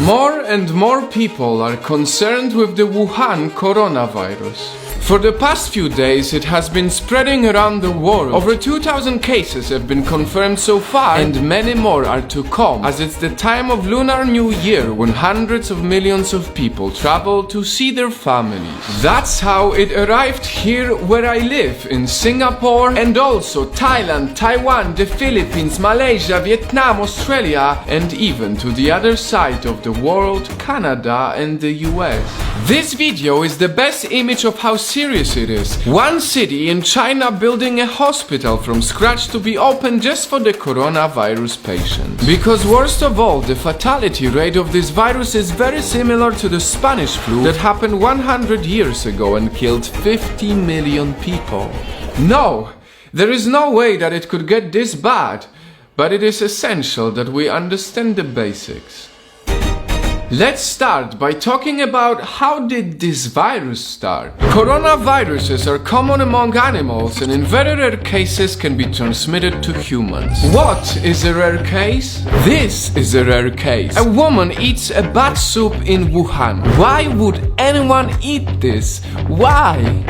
More and more people are concerned with the Wuhan coronavirus. For the past few days, it has been spreading around the world. Over 2,000 cases have been confirmed so far, and many more are to come, as it's the time of Lunar New Year when hundreds of millions of people travel to see their families. That's how it arrived here where I live, in Singapore, and also Thailand, Taiwan, the Philippines, Malaysia, Vietnam, Australia, and even to the other side of the world, Canada and the US. This video is the best image of how serious it is. One city in China building a hospital from scratch to be open just for the coronavirus patients. Because worst of all, the fatality rate of this virus is very similar to the Spanish flu that happened 100 years ago and killed 50 million people. No, there is no way that it could get this bad, but it is essential that we understand the basics. Let's start by talking about how did this virus start. Coronaviruses are common among animals and in very rare cases can be transmitted to humans. What is a rare case? This is a rare case. A woman eats a bat soup in Wuhan. Why would anyone eat this? Why?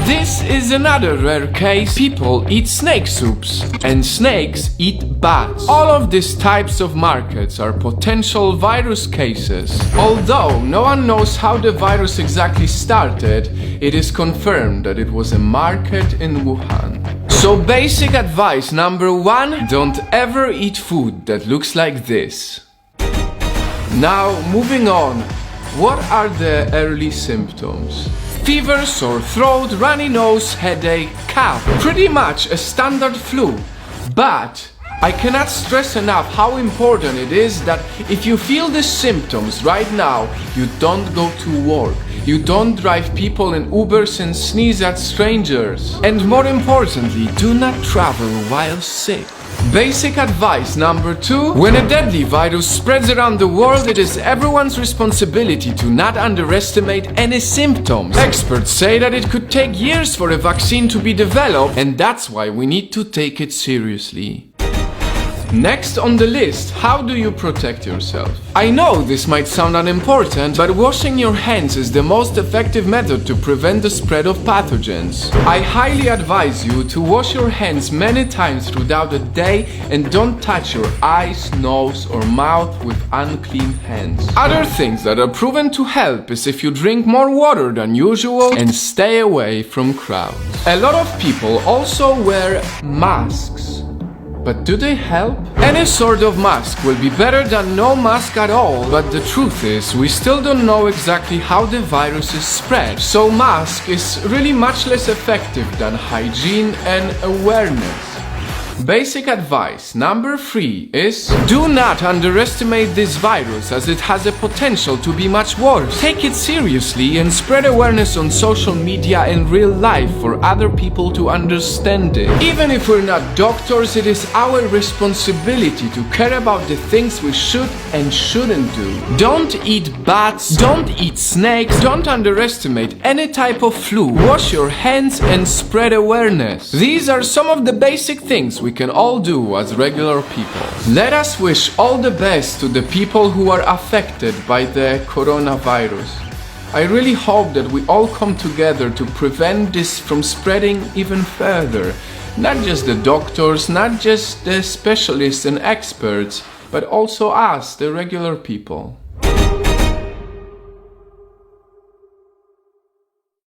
This is another rare case. People eat snake soups and snakes eat bats. All of these types of markets are potential virus cases. Although no one knows how the virus exactly started, it is confirmed that it was a market in Wuhan. So basic advice number 1, don't ever eat food that looks like this. Now moving on, what are the early symptoms? Fever, sore throat, runny nose, headache, cough. Pretty much a standard flu. But I cannot stress enough how important it is that if you feel the symptoms right now, you don't go to work. You don't drive people in Ubers and sneeze at strangers. And more importantly, do not travel while sick. Basic advice number 2. When a deadly virus spreads around the world, it is everyone's responsibility to not underestimate any symptoms. Experts say that it could take years for a vaccine to be developed, and that's why we need to take it seriously. Next on the list, how do you protect yourself? I know this might sound unimportant, but washing your hands is the most effective method to prevent the spread of pathogens. I highly advise you to wash your hands many times throughout the day and don't touch your eyes, nose or mouth with unclean hands. Other things that are proven to help is if you drink more water than usual and stay away from crowds. A lot of people also wear masks. But do they help? Any sort of mask will be better than no mask at all, but the truth is we still don't know exactly how the virus is spread. So mask is really much less effective than hygiene and awareness. Basic advice number 3 is do not underestimate this virus as it has a potential to be much worse. Take it seriously and spread awareness on social media and real life for other people to understand it. Even if we're not doctors, it is our responsibility to care about the things we should and shouldn't do. Don't eat bats, don't eat snakes, don't underestimate any type of flu. Wash your hands and spread awareness. These are some of the basic things we can all do as regular people. Let us wish all the best to the people who are affected by the coronavirus. I really hope that we all come together to prevent this from spreading even further. Not just the doctors, not just the specialists and experts, but also us, the regular people.